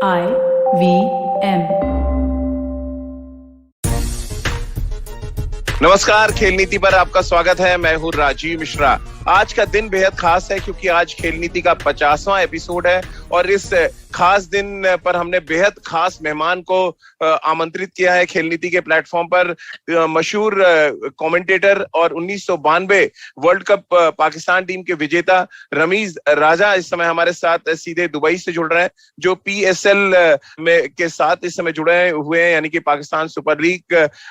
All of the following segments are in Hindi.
IVM। नमस्कार, खेल नीति पर आपका स्वागत है। मैं हूँ राजीव मिश्रा। आज का दिन बेहद खास है क्योंकि आज खेल नीति का 50वां एपिसोड है और इस खास दिन पर हमने बेहद खास मेहमान को आमंत्रित किया है। खेल नीति के प्लेटफॉर्म पर मशहूर कमेंटेटर और 1992 वर्ल्ड कप पाकिस्तान टीम के विजेता रमीज राजा इस समय हमारे साथ सीधे दुबई से जुड़ रहे हैं, जो PSL में के साथ इस समय जुड़े हुए हैं, यानी कि पाकिस्तान सुपर लीग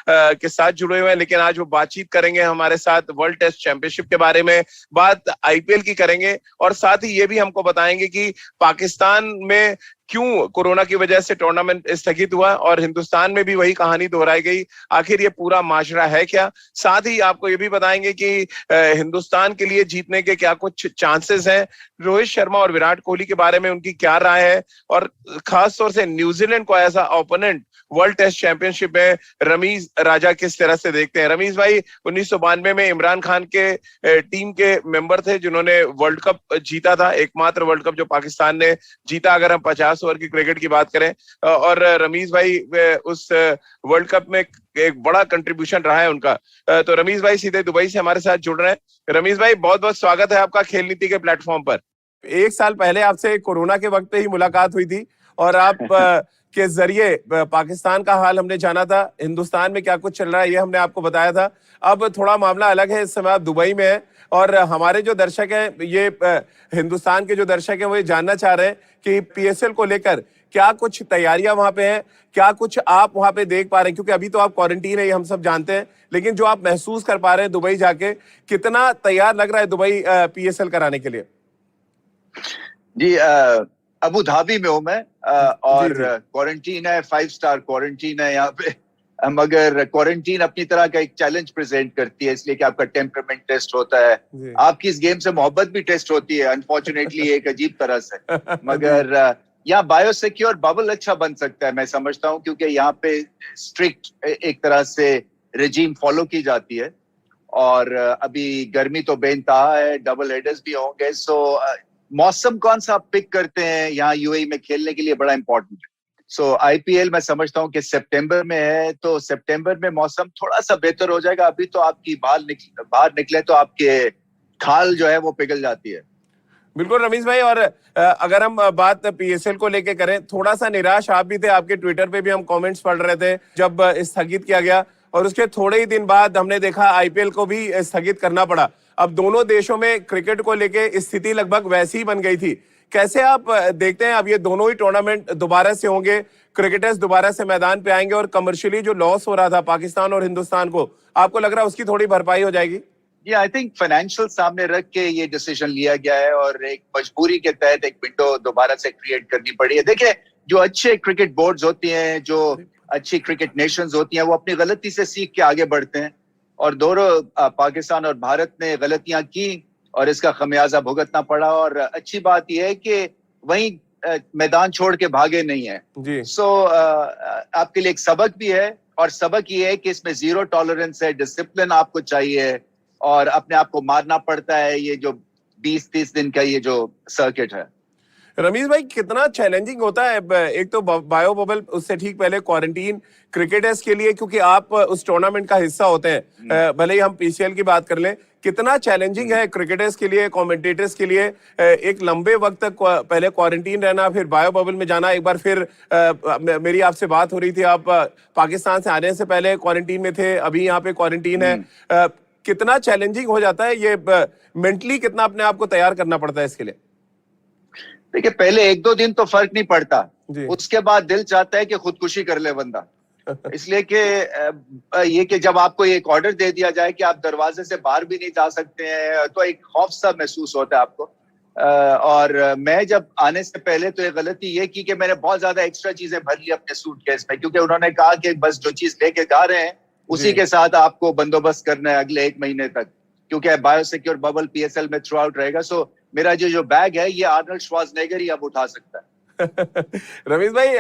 के साथ जुड़े हुए हैं। लेकिन आज वो बातचीत करेंगे हमारे साथ वर्ल्ड टेस्ट चैंपियनशिप के बारे में, बात IPL की करेंगे और साथ ही ये भी हमको बताएंगे कि पाकिस्तान में क्यों कोरोना की वजह से टूर्नामेंट स्थगित हुआ और हिंदुस्तान में भी वही कहानी दोहराई गई। आखिर ये पूरा माजरा है क्या? साथ ही आपको ये भी बताएंगे कि हिंदुस्तान के लिए जीतने के क्या कुछ चांसेस हैं, रोहित शर्मा और विराट कोहली के बारे में उनकी क्या राय है और खास तौर से न्यूजीलैंड को as a opponent World Test Championship में रमीज राजा किस तरह से देखते हैं। रमीज भाई 1992 में इमरान खान के टीम के मेंबर थे जिन्होंने वर्ल्ड कप जीता था, एकमात्र वर्ल्ड कप जो पाकिस्तान ने जीता अगर हम 50 ओवर की क्रिकेट की बात करें। और रमीज भाई उस वर्ल्ड कप में एक बड़ा कंट्रीब्यूशन रहा है उनका। तो रमीज भाई सीधे दुबई से हमारे साथ जुड़ रहे हैं। रमीज भाई बहुत बहुत स्वागत है आपका खेल नीति के प्लेटफॉर्म पर। एक साल पहले आपसे कोरोना के वक्त पे ही मुलाकात हुई थी और आप के जरिए पाकिस्तान का हाल हमने जाना था, हिंदुस्तान में क्या कुछ चल रहा है ये हमने आपको बताया था। अब थोड़ा मामला अलग है, इस समय आप दुबई में हैं और हमारे जो दर्शक हैं, ये हिंदुस्तान के जो दर्शक हैं वो ये जानना चाह रहे हैं कि PSL को लेकर क्या कुछ तैयारियां वहां पे हैं, क्या कुछ आप वहां पे देख पा रहे हैं, क्योंकि अभी तो आप क्वारंटीन है ये हम सब जानते हैं, लेकिन जो आप महसूस कर पा रहे हैं दुबई जाके, कितना तैयार लग रहा है दुबई PSL कराने के लिए? जी, अबू धाबी में हूं मैं और क्वारंटीन है, 5 स्टार क्वारंटीन है यहाँ पे। मगर क्वारंटीन अपनी तरह का एक चैलेंज प्रेजेंट करती है, इसलिए कि आपका टेम्परामेंट टेस्ट होता है, आपकी इस गेम से मोहब्बत भी टेस्ट होती है, अनफॉर्चुनेटली एक अजीब तरह से। मगर यहाँ बायोसिक्योर बबल अच्छा बन सकता है मैं समझता हूँ, क्योंकि यहाँ पे स्ट्रिक्ट एक तरह से रेजीम फॉलो की जाती है और अभी गर्मी तो बेनतहा है, डबल हेडर्स भी होंगे। सो मौसम कौन सा आप पिक करते हैं यहाँ UAE में खेलने के लिए बड़ा इंपॉर्टेंट है। सो IPL मैं समझता हूँ कि सितंबर में है, तो सितंबर में मौसम थोड़ा सा बेहतर हो जाएगा। अभी तो आपकी बाहर निकले तो आपके खाल जो है वो पिघल जाती है। बिल्कुल रमीज भाई, और अगर हम बात PSL को लेके करें, थोड़ा सा निराश आप भी थे, आपके ट्विटर पे भी हम कमेंट्स पढ़ रहे थे जब स्थगित किया गया और उसके थोड़े ही दिन बाद हमने देखा IPL को भी स्थगित करना पड़ा। अब दोनों देशों में क्रिकेट को लेके स्थिति लगभग वैसी ही बन गई थी। कैसे आप देखते हैं अब ये दोनों ही टूर्नामेंट दोबारा से होंगे, क्रिकेटर्स दोबारा से मैदान पे आएंगे और कमर्शियली जो लॉस हो रहा था पाकिस्तान और हिंदुस्तान को, आपको लग रहा है उसकी थोड़ी भरपाई हो जाएगी? आई थिंक फाइनेंशियल सामने रख के ये डिसीजन लिया गया है और एक मजबूरी के तहत एक विंडो दोबारा से क्रिएट करनी पड़ी है। देखिए, जो अच्छे क्रिकेट बोर्ड्स होती हैं, जो अच्छी क्रिकेट नेशंस होती हैं, वो अपनी गलती से सीख के आगे बढ़ते हैं और दोनों पाकिस्तान और भारत ने गलतियां की और इसका खमियाजा भुगतना पड़ा। और अच्छी बात यह है कि वहीं मैदान छोड़ के भागे नहीं है। सो आपके लिए एक सबक भी है और सबक ये है कि इसमें जीरो टॉलरेंस है, डिसिप्लिन आपको चाहिए और अपने आप को मारना पड़ता है। ये जो 20-30 दिन का ये जो सर्किट है। रमीज भाई, कितना चैलेंजिंग होता है, एक तो बायो बबल, उससे ठीक पहले क्वारंटीन क्रिकेटर्स के लिए, क्योंकि आप उस टूर्नामेंट का हिस्सा होते हैं, भले ही हम PCL की बात कर लें, कितना चैलेंजिंग है क्रिकेटर्स के लिए, कमेंटेटर्स के लिए, एक लंबे वक्त तक पहले क्वारंटीन रहना, फिर बायो बबल में जाना, एक बार फिर मेरी आपसे बात हो रही थी, आप पाकिस्तान से आने से पहले क्वारंटीन में थे, अभी यहाँ पे क्वारंटीन है। कितना चैलेंजिंग हो जाता है ये, मेंटली कितना अपने आप को तैयार करना पड़ता है इसके लिए? देखिए, पहले 1-2 दिन तो फर्क नहीं पड़ता, उसके बाद दिल चाहता है कि खुदकुशी कर ले बंदा। इसलिए कि ये कि जब आपको एक ऑर्डर दे दिया जाए कि आप दरवाजे से बाहर भी नहीं जा सकते हैं, तो एक खौफ सा महसूस होता है आपको। और मैं जब आने से पहले तो एक गलती ये की कि मैंने बहुत ज्यादा एक्स्ट्रा चीजें भर ली अपने सूटकेस में, क्योंकि उन्होंने कहा कि बस जो चीज लेके जा रहे हैं उसी के साथ आपको बंदोबस्त करना है अगले 1 महीने तक, क्योंकि बायोसिक्योर बबल PSL में थ्रू आउट रहेगा। सो मेरा जो बैग है ये आर्नल्ड श्वार्ज़नेगर ही अब उठा सकता है। रमीज भाई,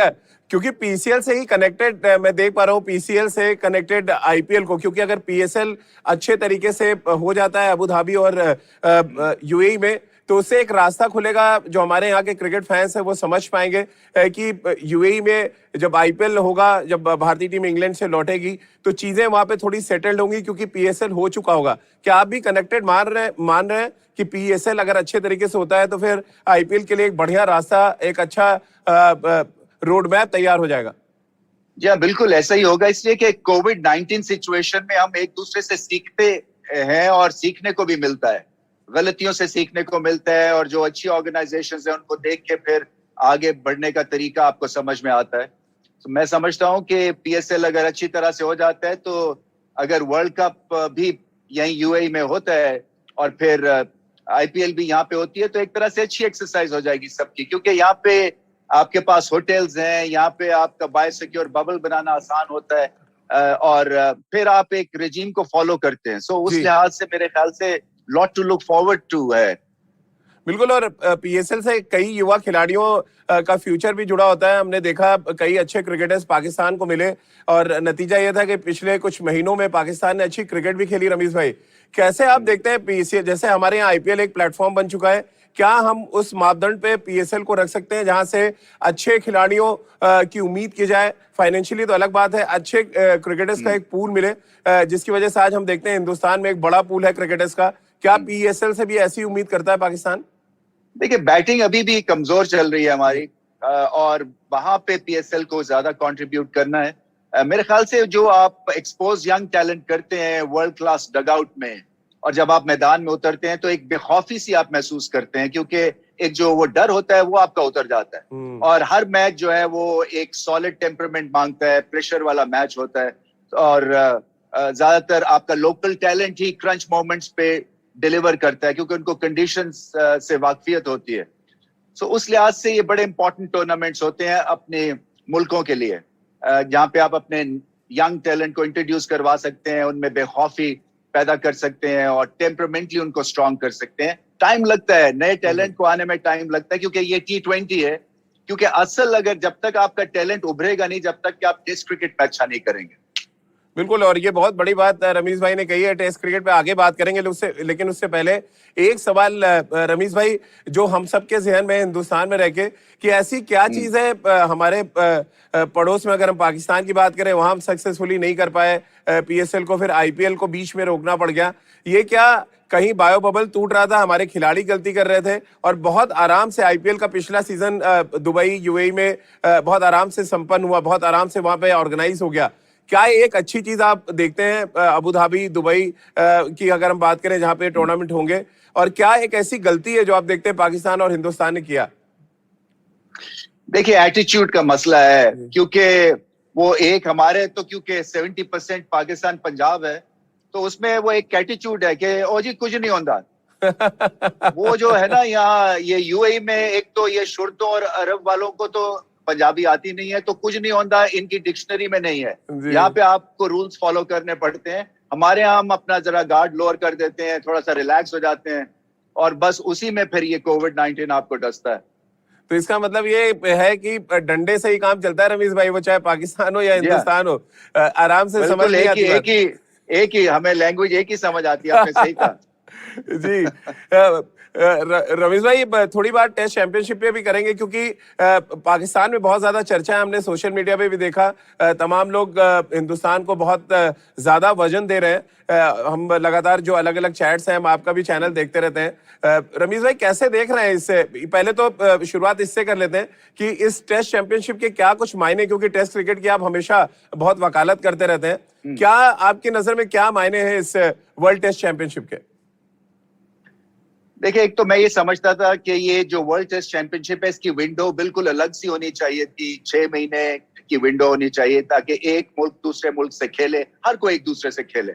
क्योंकि PCL से ही कनेक्टेड मैं देख पा रहा हूँ, PCL से कनेक्टेड IPL को, क्योंकि अगर PSL अच्छे तरीके से हो जाता है अबू धाबी और UAE में, तो उससे एक रास्ता खुलेगा, जो हमारे यहाँ के क्रिकेट फैंस हैं वो समझ पाएंगे कि यूएई में जब आईपीएल होगा, जब भारतीय टीम इंग्लैंड से लौटेगी तो चीजें वहां पे थोड़ी सेटल्ड होंगी, क्योंकि पीएसएल हो चुका होगा। क्या आप भी कनेक्टेड मान रहे हैं कि पीएसएल अगर अच्छे तरीके से होता है तो फिर आईपीएल के लिए एक बढ़िया रास्ता, एक अच्छा रोड मैप तैयार हो जाएगा? जी हाँ, बिल्कुल ऐसा ही होगा, इसलिए कि कोविड-19 सिचुएशन में हम एक दूसरे से सीखते हैं और सीखने को भी मिलता है, गलतियों से सीखने को मिलता है, और जो अच्छी ऑर्गेनाइजेशंस हैं उनको देख के फिर आगे बढ़ने का तरीका आपको समझ में आता है। तो मैं समझता हूँ कि पीएसएल अगर अच्छी तरह से हो जाता है, तो अगर वर्ल्ड कप भी यहीं यूएई में होता है और फिर आईपीएल भी यहाँ पे होती है, तो एक तरह से अच्छी एक्सरसाइज हो जाएगी सबकी, क्योंकि यहाँ पे आपके पास होटल्स हैं, यहाँ पे आपका बायोसिक्योर बबल बनाना आसान होता है, और फिर आप एक रेजिम को फॉलो करते हैं। सो उस लिहाज से मेरे ख्याल से lot to look forward to है। बिल्कुल, और पीएसएल से कई युवा खिलाड़ियों का फ्यूचर भी जुड़ा होता है। हमने देखा कई अच्छे क्रिकेटर्स पाकिस्तान को मिले और नतीजा यह था कि पिछले कुछ महीनों में पाकिस्तान ने अच्छी क्रिकेट भी खेली। रमीज भाई, कैसे आप देखते हैं पीएसएल, जैसे हमारे यहाँ आईपीएल एक प्लेटफॉर्म बन चुका है, क्या हम उस मापदंड पे पीएसएल को रख सकते हैं जहां से अच्छे खिलाड़ियों की उम्मीद की जाए? फाइनेंशियली तो अलग बात है, अच्छे क्रिकेटर्स का एक पूल मिले, जिसकी वजह से आज हम देखते हैं हिंदुस्तान में एक बड़ा पूल है क्रिकेटर्स का। क्या पीएसएल से भी ऐसी उम्मीद करता है पाकिस्तान? देखिए, बैटिंग अभी भी कमजोर चल रही है हमारी, और वहां पे पीएसएल को ज्यादा कंट्रीब्यूट करना है। मेरे ख्याल से जो आप एक्सपोज यंग टैलेंट करते हैं वर्ल्ड क्लास डगआउट में, और जब आप मैदान में उतरते हैं तो एक बेखौफी सी आप महसूस करते हैं, क्योंकि एक जो वो डर होता है वो आपका उतर जाता है। और हर मैच जो है वो एक सॉलिड टेम्परामेंट मांगता है, प्रेशर वाला मैच होता है, और ज्यादातर आपका लोकल टैलेंट ही क्रंच मोमेंट्स पे डिलीवर करता है, क्योंकि उनको कंडीशंस से वाकफियत होती है। सो उस लिहाज से ये बड़े इंपॉर्टेंट टूर्नामेंट्स होते हैं अपने मुल्कों के लिए, जहाँ पे आप अपने यंग टैलेंट को इंट्रोड्यूस करवा सकते हैं, उनमें बेखौफी पैदा कर सकते हैं और टेम्परामेंटली उनको स्ट्रांग कर सकते हैं। टाइम लगता है, नए टैलेंट को आने में टाइम लगता है, क्योंकि ये T20 है। क्योंकि असल अगर जब तक आपका टैलेंट उभरेगा नहीं, जब तक कि आप टेस्ट क्रिकेट में अच्छा नहीं करेंगे। बिल्कुल, और ये बहुत बड़ी बात रमीज भाई ने कही है। टेस्ट क्रिकेट पे आगे बात करेंगे, लेकिन उससे पहले एक सवाल रमीज भाई, जो हम सबके जहन में हिंदुस्तान में रह के, कि ऐसी क्या चीज है हमारे पड़ोस में, अगर हम पाकिस्तान की बात करें, वहां हम सक्सेसफुली नहीं कर पाए पीएसएल को, फिर आईपीएल को बीच में रोकना पड़ गया। ये क्या कहीं बायो बबल टूट रहा था, हमारे खिलाड़ी गलती कर रहे थे, और बहुत आराम से आईपीएल का पिछला सीजन दुबई यूएई में बहुत आराम से संपन्न हुआ, बहुत आराम से वहां पे ऑर्गेनाइज हो गया। क्या एक अच्छी चीज आप देखते हैं अबू धाबी, दुबई की अगर हम बात करें, जहां पे टूर्नामेंट होंगे, और क्या एक ऐसी गलती है जो आप देखते हैं पाकिस्तान और हिंदुस्तान ने किया? देखिए, एटीट्यूड का मसला है, क्योंकि वो एक हमारे तो क्योंकि 70% पाकिस्तान पंजाब है, तो उसमें वो एक एटीट्यूड है कि ओ जी कुछ नहीं होता। वो जो है ना, यहाँ ये यूएई में एक तो ये शुर्तों और अरब वालों को तो पंजाबी आती नहीं है, तो कुछ नहीं होता इनकी डिक्शनरी में नहीं है। यहाँ पे आपको रूल्स फॉलो करने पड़ते हैं। हमारे यहाँ हम अपना जरा गार्ड लोअर कर देते हैं, थोड़ा सा रिलैक्स हो जाते हैं, और बस उसी में फिर ये कोविड-19 आपको डसता है। तो इसका मतलब ये है कि डंडे से ही काम चलता है रमीज भाई, वो चाहे पाकिस्तान हो या हिंदुस्तान हो, आराम से समझ नहीं आती। एक ही हमें लैंग्वेज एक ही समझ आती है, आपने सही कहा। जी, रमीज भाई थोड़ी बात टेस्ट चैंपियनशिप पे भी करेंगे, क्योंकि पाकिस्तान में बहुत ज्यादा चर्चा है, हमने सोशल मीडिया पे भी देखा, तमाम लोग हिंदुस्तान को बहुत ज्यादा वजन दे रहे हैं। हम लगातार जो अलग अलग चैट्स हैं, हम आपका भी चैनल देखते रहते हैं। रमीज भाई कैसे देख रहे हैं इससे? पहले तो शुरुआत इससे कर लेते हैं कि इस टेस्ट चैंपियनशिप के क्या कुछ मायने, क्योंकि टेस्ट क्रिकेट की आप हमेशा बहुत वकालत करते रहते हैं, क्या आपकी नजर में क्या मायने हैं इस वर्ल्ड टेस्ट चैंपियनशिप के? देखिए, एक तो मैं ये समझता था कि ये जो वर्ल्ड टेस्ट चैंपियनशिप है, इसकी विंडो बिल्कुल अलग सी होनी चाहिए थी। 6 महीने की विंडो होनी चाहिए, ताकि एक मुल्क दूसरे मुल्क से खेले, हर कोई एक दूसरे से खेले,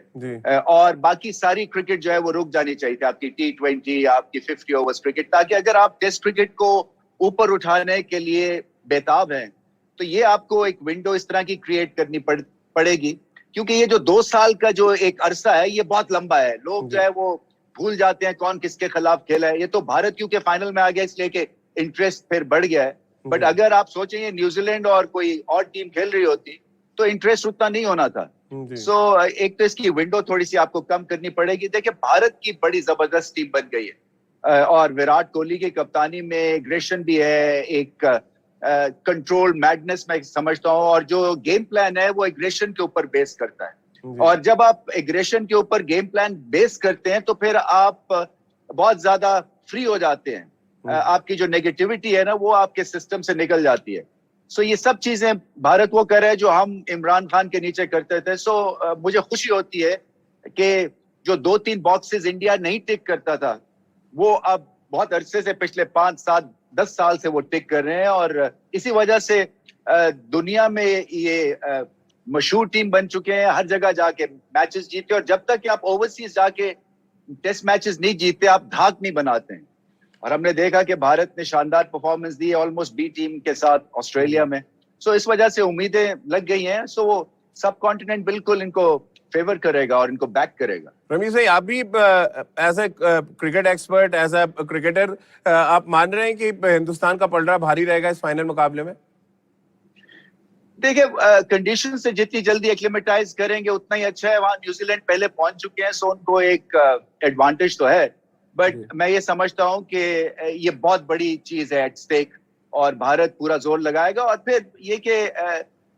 और बाकी सारी क्रिकेट जो है वो रुक जानी चाहिए थी, आपकी T20, आपकी 50 ओवर्स क्रिकेट, ताकि अगर आप टेस्ट क्रिकेट को ऊपर उठाने के लिए बेताब हैं, तो ये आपको एक विंडो इस तरह की क्रिएट करनी पड़ेगी। क्योंकि ये जो 2 साल का जो एक अरसा है, ये बहुत लंबा है। लोग जो है वो भूल जाते हैं कौन किसके खिलाफ खेला है। ये तो भारत क्योंकि फाइनल में आ गया, इसलिए कि इंटरेस्ट फिर बढ़ गया है। बट अगर आप सोचेंगे न्यूजीलैंड और कोई और टीम खेल रही होती, तो इंटरेस्ट उतना नहीं होना था। सो एक तो इसकी विंडो थोड़ी सी आपको कम करनी पड़ेगी। देखिए, भारत की बड़ी जबरदस्त टीम बन गई है, और विराट कोहली की कप्तानी में एग्रेशन भी है, एक कंट्रोल मैडनेस मैं समझता हूँ, और जो गेम प्लान है वो एग्रेशन के ऊपर बेस करता है। और जब आप एग्रेशन के ऊपर गेम प्लान बेस करते हैं तो फिर आप बहुत ज्यादा फ्री हो जाते हैं, आपकी जो नेगेटिविटी है ना वो आपके सिस्टम से निकल जाती है। सो ये सब चीजें भारत वो कर रहे हैं जो हम इमरान खान के नीचे करते थे। सो मुझे खुशी होती है कि जो 2-3 बॉक्सेस इंडिया नहीं टिक करता था वो अब बहुत अरसे से, पिछले 5, 7, 10 साल से वो टिक कर रहे हैं, और इसी वजह से दुनिया में ये मशहूर टीम बन चुके हैं, हर जगह जाके मैचेस जीते। और जब तक कि आप ओवरसीज जाके टेस्ट मैचेस नहीं जीतते आप धाक नहीं बनाते हैं। और हमने देखा कि भारत ने शानदार परफॉर्मेंस दी है ऑलमोस्ट बी टीम के साथ ऑस्ट्रेलिया में। सो इस वजह से उम्मीदें लग गई हैं। सो वो सब कॉन्टिनेंट बिल्कुल इनको फेवर करेगा और इनको बैक करेगा। रमीज भाई, आप भी as a cricket expert, as a cricketer, आप मान रहे हैं कि हिंदुस्तान का पलड़ा भारी रहेगा इस फाइनल मुकाबले में? देखिए, कंडीशन से जितनी जल्दी एक्लिमेटाइज करेंगे उतना ही अच्छा है। वहां न्यूजीलैंड पहले पहुंच चुके हैं, सो उनको एक एडवांटेज तो है, बट मैं ये समझता हूं कि ये बहुत बड़ी चीज है एट स्टेक, और भारत पूरा जोर लगाएगा। और फिर ये कि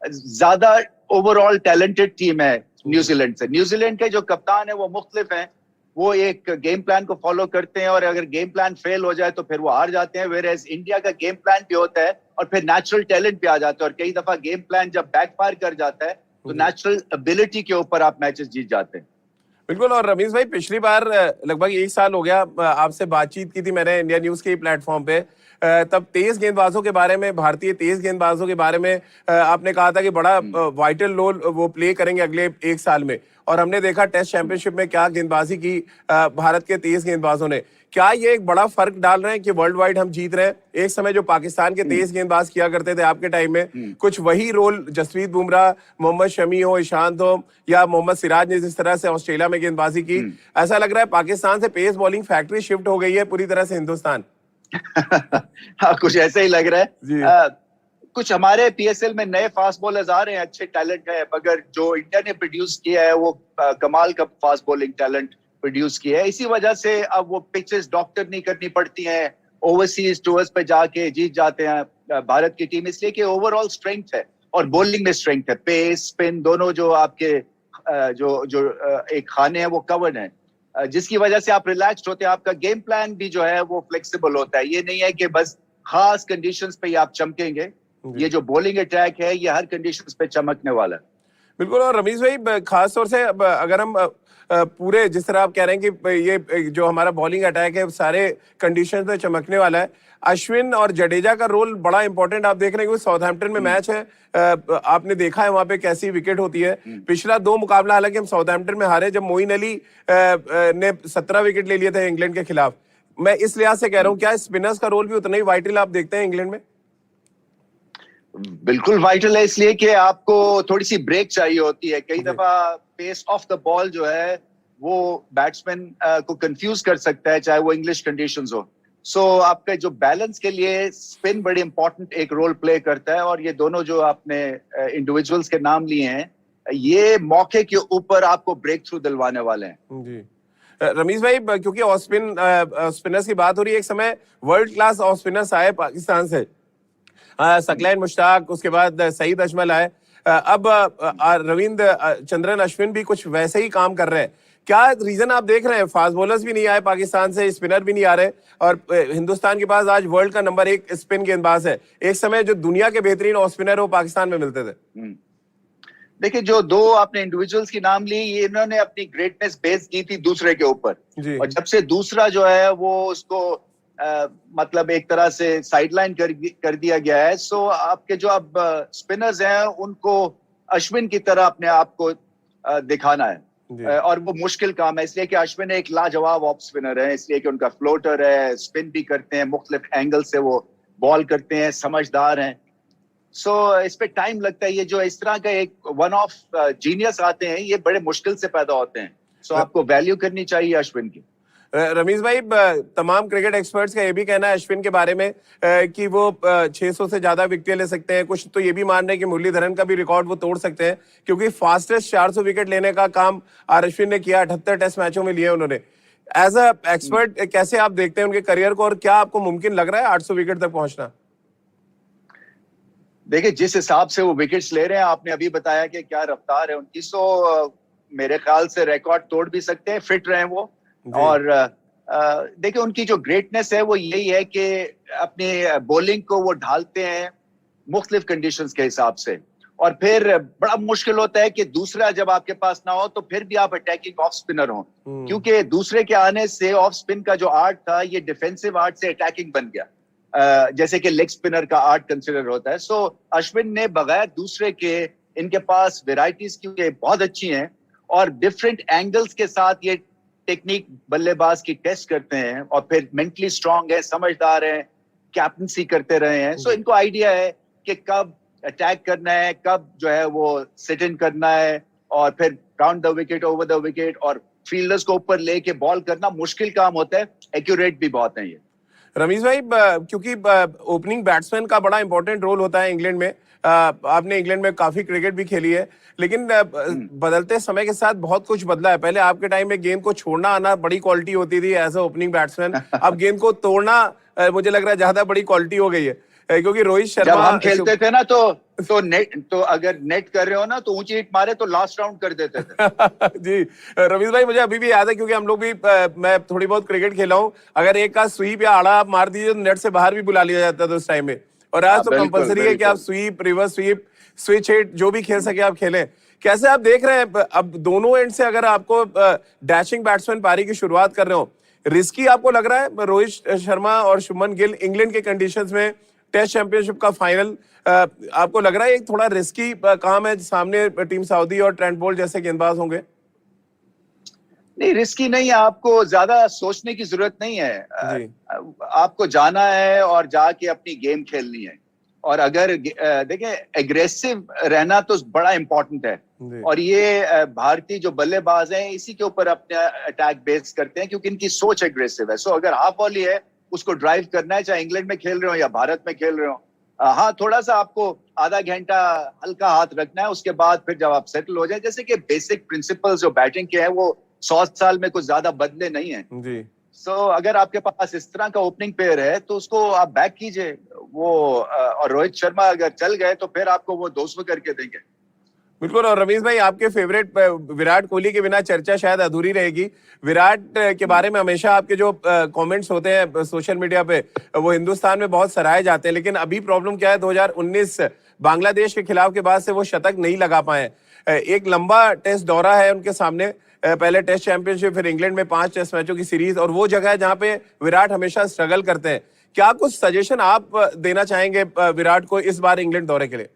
ज्यादा ओवरऑल टैलेंटेड टीम है न्यूजीलैंड से। न्यूजीलैंड के जो कप्तान है वो मुख्तलिफ हैं, वो एक गेम प्लान को फॉलो करते हैं, और अगर गेम प्लान फेल हो जाए तो फिर वो हार जाते हैं। वेयरएज इंडिया का गेम प्लान भी होता है और फिर नेचुरल टैलेंट भी आ जाता है, और कई दफा गेम प्लान जब बैकफायर कर जाता है तो नेचुरल एबिलिटी के ऊपर आप मैचेस जीत जाते हैं। बिल्कुल। और रमीज भाई, पिछली बार लगभग 1 साल हो गया आपसे बातचीत की थी मैंने इंडिया न्यूज के प्लेटफॉर्म पे, तब तेज गेंदबाजों के बारे में, भारतीय तेज गेंदबाजों के बारे में आपने कहा था कि बड़ा वाइटल रोल वो प्ले करेंगे अगले 1 साल में। और हमने देखा टेस्ट चैंपियनशिप में क्या गेंदबाजी की भारत के तेज गेंदबाजों ने। क्या ये एक बड़ा फर्क डाल रहे हैं कि वर्ल्ड वाइड हम जीत रहे हैं? एक समय जो पाकिस्तान के तेज गेंदबाज किया करते थे आपके टाइम में, कुछ वही रोल जसप्रीत बुमराह, मोहम्मद शमी हो, ईशांत हो, या मोहम्मद सिराज ने जिस तरह से ऑस्ट्रेलिया में गेंदबाजी की, ऐसा लग रहा है पाकिस्तान से पेस बॉलिंग फैक्ट्री शिफ्ट हो गई है पूरी तरह से हिंदुस्तान। हाँ, कुछ ऐसा ही लग रहा है। कुछ हमारे पीएसएल में नए फास्ट बॉलर्स आ रहे हैं, अच्छे टैलेंट है, मगर जो इंडिया ने प्रोड्यूस किया है वो कमाल का फास्ट बॉलिंग टैलेंट प्रोड्यूस किया है। इसी वजह से अब वो पिचेस डॉक्टर नहीं करनी पड़ती हैं, ओवरसीज टूर्स पे जाके जीत जाते हैं भारत की टीम, इसलिए कि ओवरऑल स्ट्रेंथ है और बॉलिंग में स्ट्रेंथ है। पेस स्पिन दोनों जो आपके जो एक खाने हैं वो कवर्ड है, जिसकी वजह से आप रिलैक्स्ड होते हैं। आपका गेम प्लान भी जो है वो फ्लेक्सिबल होता है। ये नहीं है कि बस खास कंडीशंस पे ही आप चमकेंगे, ये जो बॉलिंग अटैक है ये हर कंडीशंस पे चमकने वाला है। बिल्कुल। और रमीज भाई, खास तौर से अगर हम पूरे जिस तरह आप कह रहे हैं कि ये जो हमारा बॉलिंग अटैक है सारे कंडीशंस में चमकने वाला है, अश्विन और जडेजा का रोल बड़ा इंपॉर्टेंट आप देख रहे हैं। साउथहैम्पटन में मैच है, आपने देखा है वहां पे कैसी विकेट होती है। पिछला 2 मुकाबला हालांकि हम साउथहैम्पटन में हारे, जब मोइन अली ने 17 विकेट ले लिए थे इंग्लैंड के खिलाफ। मैं इस लिहाज से कह रहा हूँ, क्या स्पिनर्स का रोल भी उतना ही वाइटल आप देखते हैं इंग्लैंड में? बिल्कुल वाइटल है, इसलिए कि आपको थोड़ी सी ब्रेक चाहिए होती है। कई दफा पेस ऑफ द बॉल जो है वो बैट्समैन को कंफ्यूज कर सकता है, चाहे वो इंग्लिश कंडीशंस हो। सो आपके जो बैलेंस के लिए स्पिन बड़ी इंपॉर्टेंट एक रोल प्ले करता है, और ये दोनों जो आपने इंडिविजुअल्स के नाम लिए हैं, ये मौके के ऊपर आपको ब्रेक थ्रू दिलवाने वाले हैं। जी रमीज भाई, क्योंकि ऑफ स्पिनर्स की बात हो रही है, एक समय वर्ल्ड क्लास ऑफ स्पिनर्स आए पाकिस्तान से, सकलैन मुश्ताक, उसके बाद सईद अजमल आए, अब रविंद्र चंद्रन अश्विन भी कुछ वैसे ही काम कर रहे हैं। क्या रीजन आप देख रहे हैं? फास्ट बॉलर्स भी नहीं आए पाकिस्तान से, स्पिनर भी नहीं आ रहे, और हिंदुस्तान के पास आज वर्ल्ड का नंबर 1 स्पिन गेंदबाज है। एक समय जो दुनिया के बेहतरीन ऑफ स्पिनर वो पाकिस्तान में मिलते थे। देखिए, जो 2 आपने इंडिविजुअल्स की नाम ली, ये इन्होंने अपनी ग्रेटनेस बेस की थी दूसरे के ऊपर, और जब से दूसरा जो है वो उसको मतलब एक तरह से साइडलाइन कर दिया गया है। सो आपके जो अब स्पिनर्स हैं उनको अश्विन की तरह अपने आप को दिखाना है, और वो मुश्किल काम है, इसलिए कि अश्विन एक लाजवाब ऑफ स्पिनर है, इसलिए कि उनका फ्लोटर है, स्पिन भी करते हैं, मुख्तलिफ एंगल से वो बॉल करते हैं, समझदार हैं। सो इस पे टाइम लगता है। ये जो इस तरह का एक वन ऑफ जीनियस आते हैं, ये बड़े मुश्किल से पैदा होते हैं। सो आपको वैल्यू करनी चाहिए अश्विन की। रमीज भाई, तमाम क्रिकेट एक्सपर्ट्स का ये भी कहना है अश्विन के बारे में कि वो 600 से ज्यादा विकेट ले सकते हैं। कुछ तो ये भी मान रहे हैं कि मुरलीधरन का भी रिकॉर्ड वो तोड़ सकते हैं, क्योंकि फास्टेस्ट 400 विकेट लेने का काम अश्विन ने किया, 78 टेस्ट मैचों में लिए उन्होंने। एज अ एक्सपर्ट कैसे आप देखते हैं उनके करियर को और क्या आपको मुमकिन लग रहा है 800 विकेट तक पहुंचना? देखिए, जिस हिसाब से वो विकेट्स ले रहे हैं, आपने अभी बताया कि क्या रफ्तार है उनकी, सो मेरे ख्याल से रिकॉर्ड तोड़ भी सकते हैं, फिट रहे वो। और देखिए, उनकी जो ग्रेटनेस है वो यही है कि अपनी बॉलिंग को वो ढालते हैं मुख्तलिफ कंडीशंस के हिसाब से, और फिर बड़ा मुश्किल होता है कि दूसरा जब आपके पास ना हो तो फिर भी आप अटैकिंग ऑफ स्पिनर हो, क्योंकि दूसरे के आने से ऑफ स्पिन का जो आर्ट था ये डिफेंसिव आर्ट से अटैकिंग बन गया, जैसे कि लेग स्पिनर का आर्ट कंसिडर होता है। सो अश्विन ने बगैर दूसरे के, इनके पास वेराइटीज क्योंकि बहुत अच्छी हैं और डिफरेंट एंगल्स के साथ ये टेक्निक बल्लेबाज की टेस्ट करते हैं, और फिर मेंटली स्ट्रांग है, समझदार है, कैप्टनसी करते रहे हैं। सो इनको आइडिया है कि कब अटैक करना है, कब जो है वो सिट इन करना है, और फिर round the wicket, over the wicket, और फील्डर्स को ऊपर लेके बॉल करना मुश्किल काम होता है, एक्यूरेट भी बहुत है ये। रमीज भाई, क्योंकि ओपनिंग बैट्समैन का बड़ा इंपॉर्टेंट रोल होता है इंग्लैंड में, आपने इंग्लैंड में काफी क्रिकेट भी खेली है, लेकिन बदलते समय के साथ बहुत कुछ बदला है। पहले आपके टाइम में गेंद को छोड़ना आना बड़ी क्वालिटी होती थी एज अ ओपनिंग बैट्समैन, अब गेंद को तोड़ना मुझे लग रहा है ज्यादा बड़ी क्वालिटी हो गई है, क्योंकि रोहित शर्मा, जब हम खेलते थे ना तो अगर नेट कर रहे हो ना तो ऊंची हिट मारे तो लास्ट राउंड कर देते थे। जी रमीज भाई, मुझे अभी भी याद है क्योंकि हम लोग भी, मैं थोड़ी बहुत क्रिकेट खेला हूँ, अगर एक का स्वीप या आड़ा आप मार दीजिए तो नेट से बाहर भी बुला लिया जाता था उस टाइम में। और आज तो कंपलसरी है कि आप sweep, reverse sweep, switch hit जो भी खेल सके आप खेलें। कैसे आप देख रहे हैं अब दोनों एंड से, अगर आपको डैशिंग बैट्समैन पारी की शुरुआत कर रहे हो, रिस्की आपको लग रहा है रोहित शर्मा और शुभमन गिल इंग्लैंड के कंडीशंस में टेस्ट चैंपियनशिप का फाइनल, आपको लग रहा है एक थोड़ा रिस्की काम है, सामने टीम सऊदी और ट्रेंट बोल्ट जैसे गेंदबाज होंगे? नहीं, रिस्की नहीं है, आपको ज्यादा सोचने की जरूरत नहीं है, आपको जाना है और जाके अपनी गेम खेलनी है। और अगर देखें, एग्रेसिव रहना तो बड़ा इंपॉर्टेंट है, और ये भारतीय जो बल्लेबाज हैं इसी के ऊपर अपने अटैक बेस करते हैं, क्योंकि इनकी सोच एग्रेसिव है। सो अगर हाफ वॉली है, उसको ड्राइव करना है, चाहे इंग्लैंड में खेल रहे हो या भारत में खेल रहे हो। हाँ, थोड़ा सा आपको आधा घंटा हल्का हाथ रखना है, उसके बाद फिर जब आप सेटल हो जाए, जैसे कि बेसिक प्रिंसिपल्स जो बैटिंग के हैं वो 100 साल में कुछ ज्यादा बदले नहीं है जी। सो अगर आपके पास इस तरह का ओपनिंग पेयर है तो उसको आप बैक कीजिए, वो और रोहित शर्मा अगर चल गए तो फिर आपको वो 200 करके देंगे। बिल्कुल। और रमीज भाई, आपके फेवरेट विराट कोहली के बिना चर्चा शायद अधूरी रहेगी। विराट के बारे में हमेशा आपके जो कमेंट्स होते हैं सोशल मीडिया पे, वो हिंदुस्तान में बहुत सराहे जाते हैं, लेकिन अभी प्रॉब्लम क्या है, 2019 बांग्लादेश के खिलाफ के बाद से वो शतक नहीं लगा पाए। एक लंबा टेस्ट दौरा है उनके सामने, पहले टेस्ट चैंपियनशिप, फिर इंग्लैंड में 5 टेस्ट मैचों की सीरीज, और वो जगह है जहां पे विराट हमेशा स्ट्रगल करते हैं। क्या कुछ सजेशन आप देना चाहेंगे विराट को इस बार इंग्लैंड दौरे के लिए?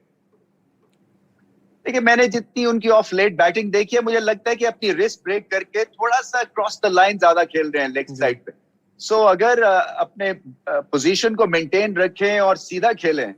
देखिए, मैंने जितनी उनकी ऑफ लेट बैटिंग देखी है, मुझे लगता है कि अपनी रिस्क ब्रेक करके थोड़ा सा क्रॉस द लाइन ज्यादा खेल रहे हैं लेग साइड पे। सो अगर अपने पोजीशन को मेंटेन रखें और सीधा खेलें,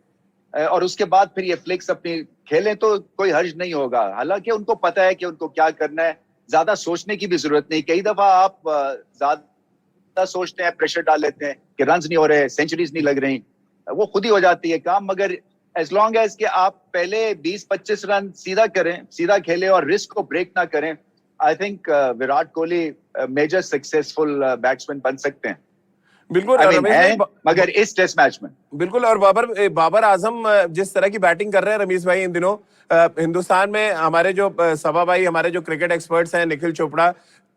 और उसके बाद फिर ये फ्लिक्स अपनी खेलें, तो कोई हर्ज नहीं होगा। हालांकि उनको पता है कि उनको क्या करना है, ज्यादा सोचने की भी जरूरत नहीं। कई दफा आप ज्यादा सोचते हैं, प्रेशर डाल लेते हैं कि रन नहीं हो रहे, सेंचुरीज नहीं लग रही, वो खुद ही हो जाती है काम। मगर एज लॉन्ग एज कि आप पहले 20-25 रन सीधा करें, सीधा खेलें और रिस्क को ब्रेक ना करें, I think Virat Kohli major successful batsman बन सकते हैं। बिल्कुल मगर इस टेस्ट मैच में बिल्कुल। और बाबर आजम जिस तरह की बैटिंग कर रहे हैं रमीज भाई इन दिनों, हिंदुस्तान में हमारे जो सभा भाई, हमारे जो क्रिकेट एक्सपर्ट्स हैं, निखिल चोपड़ा,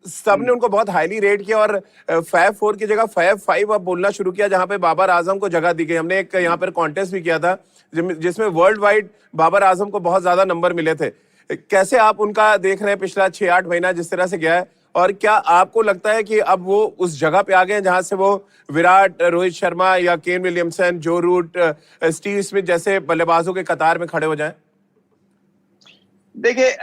सबने उनको बहुत हाईली रेट किया, और फैब 4 की जगह फैब 5 अब बोलना शुरू किया, जहां पे बाबर आजम को जगह दी गई। हमने एक यहाँ पर कॉन्टेस्ट भी किया था जिसमें वर्ल्ड वाइड बाबर आजम को बहुत ज्यादा नंबर मिले थे। कैसे आप उनका देख रहे हैं पिछला 6-8 महीना जिस तरह से गया है, और क्या आपको लगता है कि अब वो उस जगह पे आ गए हैं जहां से वो विराट, रोहित शर्मा या केन विलियमसन, जो रूट, स्टीव स्मिथ जैसे बल्लेबाजों के कतार में खड़े हो जाएं? देखिए,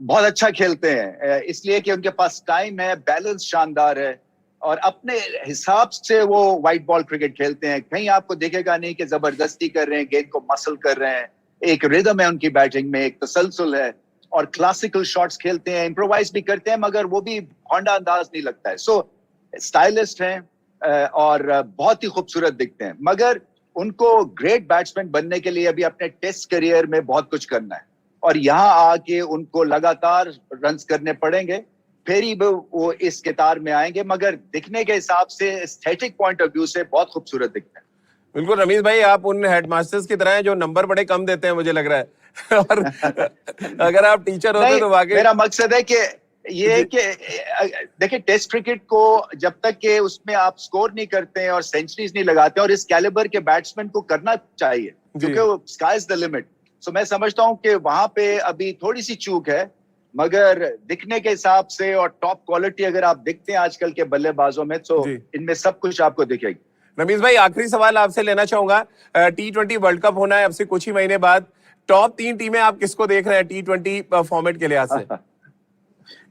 बहुत अच्छा खेलते हैं, इसलिए कि उनके पास टाइम है, बैलेंस शानदार है, और अपने हिसाब से वो व्हाइट बॉल क्रिकेट खेलते हैं। कहीं आपको दिखेगा नहीं कि जबरदस्ती कर रहे हैं, गेंद को मसल कर रहे हैं। एक रिदम है उनकी बैटिंग में, एक तसलसल है, और क्लासिकल शॉट्स खेलते हैं, इम्प्रोवाइज भी करते हैं, मगर वो भी होंडा अंदाज नहीं लगता है। सो स्टाइलिस्ट हैं और बहुत ही खूबसूरत दिखते हैं, मगर उनको ग्रेट बैट्समैन बनने के लिए अभी अपने टेस्ट करियर में बहुत कुछ करना है, और यहाँ आके उनको लगातार रन्स करने पड़ेंगे। फिर ही वो इस कितार में आएंगे, मगर दिखने के हिसाब से एस्थेटिक पॉइंट ऑफ व्यू से बहुत खूबसूरत दिखते हैं। बिल्कुल रमीज भाई, आप उन हेडमास्टर्स की तरह हैं जो नंबर बड़े कम देते हैं, मुझे लग रहा है। और अगर आप टीचर होते तो वाकई मेरा मकसद है कि ये कि देखिए, टेस्ट क्रिकेट को जब तक कि उसमें आप स्कोर नहीं करते हैं और सेंचुरीज नहीं लगाते हैं, और इस कैलिबर के बैट्समैन को करना चाहिए क्योंकि स्काई इज द लिमिट। सो मैं समझता हूं कि वहां पे अभी थोड़ी सी चूक है, मगर दिखने के हिसाब से और टॉप क्वालिटी अगर आप देखते हैं आजकल के बल्लेबाजों में, तो इनमें सब कुछ आपको दिखेगी। रमीज भाई, आखिरी सवाल आपसे लेना चाहूंगा। T20 वर्ल्ड कप होना है अब से कुछ ही महीने बाद। टॉप 3 टीमें आप किसको देख रहे हैं T20 फॉर्मेट के लिहाज से?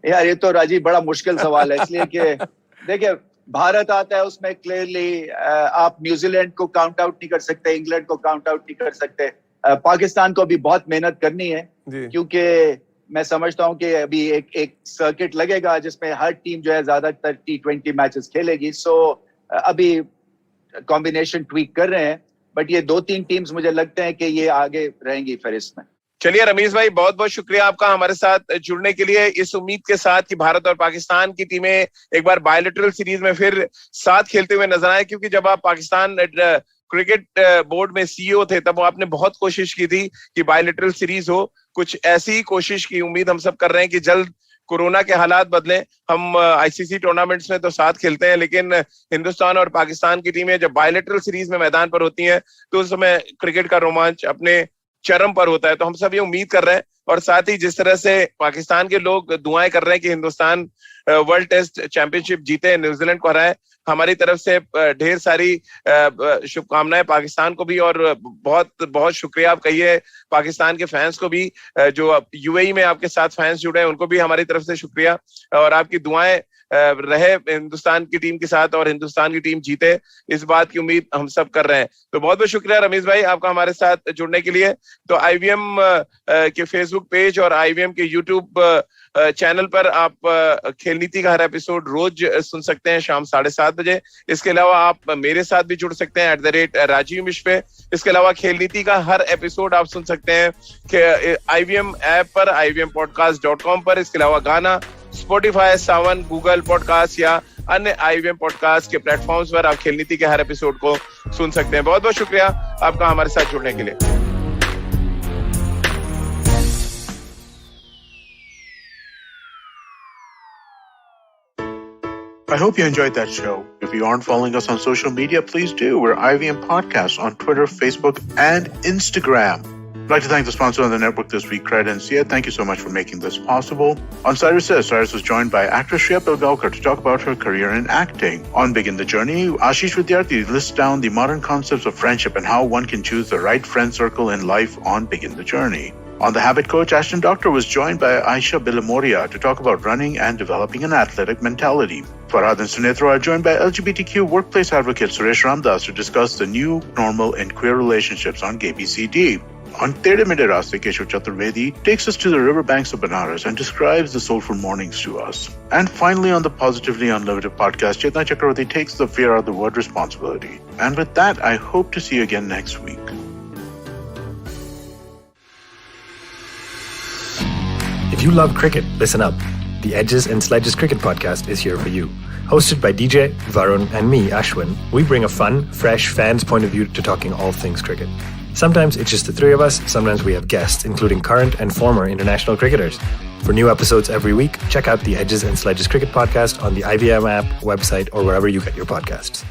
यार ये तो राजीव बड़ा मुश्किल सवाल है, इसलिए कि देखिए भारत आता है उसमें क्लियरली आप न्यूजीलैंड को काउंट आउट नहीं कर सकते, इंग्लैंड को काउंट आउट नहीं कर सकते। पाकिस्तान को भी बहुत मेहनत करनी है, क्योंकि मैं समझता हूं कि अभी एक सर्किट लगेगा जिसमें हर टीम जो है ज्यादातर T20 मैचेस खेलेगी। सो अभी कॉम्बिनेशन ट्वीक कर रहे हैं, बट ये 2-3 टीम्स मुझे लगते हैं कि ये आगे रहेंगी फहरिस्त में। चलिए रमीज भाई, बहुत बहुत शुक्रिया आपका हमारे साथ जुड़ने के लिए, इस उम्मीद के साथ कि भारत और पाकिस्तान की टीमें एक बार बायलैटरल सीरीज में फिर साथ खेलते हुए नजर आए। क्योंकि जब आप पाकिस्तान क्रिकेट बोर्ड में CEO थे, तब आपने बहुत कोशिश की थी कि बायलैटरल सीरीज हो। कुछ ऐसी ही कोशिश की उम्मीद हम सब कर रहे हैं कि जल्द कोरोना के हालात बदलें। हम ICC टूर्नामेंट्स में तो साथ खेलते हैं, लेकिन हिंदुस्तान और पाकिस्तान की टीमें जब बायलैटरल सीरीज में मैदान पर होती हैं तो उस समय क्रिकेट का रोमांच अपने चरम पर होता है। तो हम सब ये उम्मीद कर रहे हैं, और साथ ही जिस तरह से पाकिस्तान के लोग दुआएं कर रहे हैं कि हिंदुस्तान वर्ल्ड टेस्ट चैंपियनशिप जीते, न्यूजीलैंड को हराए, हमारी तरफ से ढेर सारी शुभकामनाएं पाकिस्तान को भी। और बहुत बहुत शुक्रिया आप कहिए पाकिस्तान के फैंस को भी, जो UAE में आपके साथ फैंस जुड़े हैं उनको भी हमारी तरफ से शुक्रिया। और आपकी दुआएं रहे हिंदुस्तान की टीम के साथ और हिंदुस्तान की टीम जीते, इस बात की उम्मीद हम सब कर रहे हैं। तो बहुत बहुत शुक्रिया रमीज भाई आपका हमारे साथ जुड़ने के लिए। तो IVM के फेसबुक पेज और IVM के YouTube चैनल पर आप खेल नीति का हर एपिसोड रोज सुन सकते हैं शाम 7:30 बजे। इसके अलावा आप मेरे साथ भी जुड़ सकते हैं @राजीव मिश्र पे। इसके अलावा खेल नीति का हर एपिसोड आप सुन सकते हैं IVM ऐप पर, ivmpodcast.com पर। इसके अलावा गाना Spotify, सावन, गूगल पॉडकास्ट या अन्य IVM पॉडकास्ट के प्लेटफॉर्म्स पर आप खेल नीति के हर एपिसोड को सुन सकते हैं। बहुत बहुत शुक्रिया आपका हमारे साथ जुड़ने के लिए। I hope you enjoyed that show. If you aren't following us on social media, please do. We're IVM Podcasts on Twitter, Facebook, and Instagram. I'd like to thank the sponsor on the network this week, Credencia. Thank you so much for making this possible. On Cyrus Says, Cyrus was joined by actress Shreya Pilgaonkar to talk about her career in acting. On Begin the Journey, Ashish Vidyarthi lists down the modern concepts of friendship and how one can choose the right friend circle in life on Begin the Journey. On The Habit Coach, Ashton Doctor was joined by Aisha Bilamoria to talk about running and developing an athletic mentality. Farhad and Sunithra are joined by LGBTQ workplace advocate Suresh Ramdas to discuss the new normal in queer relationships on GBCD. On Tere Mere Raaste, Keshav Chaturvedi takes us to the riverbanks of Banaras and describes the soulful mornings to us. And finally, on the Positively Unlimited podcast, Chetna Chakravarti takes the fear out of the word responsibility. And with that, I hope to see you again next week. If you love cricket, listen up. The Edges and Sledges Cricket Podcast is here for you. Hosted by DJ, Varun, and me, Ashwin, we bring a fun, fresh fan's point of view to talking all things cricket. Sometimes it's just the three of us, sometimes we have guests, including current and former international cricketers. For new episodes every week, check out the Edges and Sledges Cricket Podcast on the IVM app, website, or wherever you get your podcasts.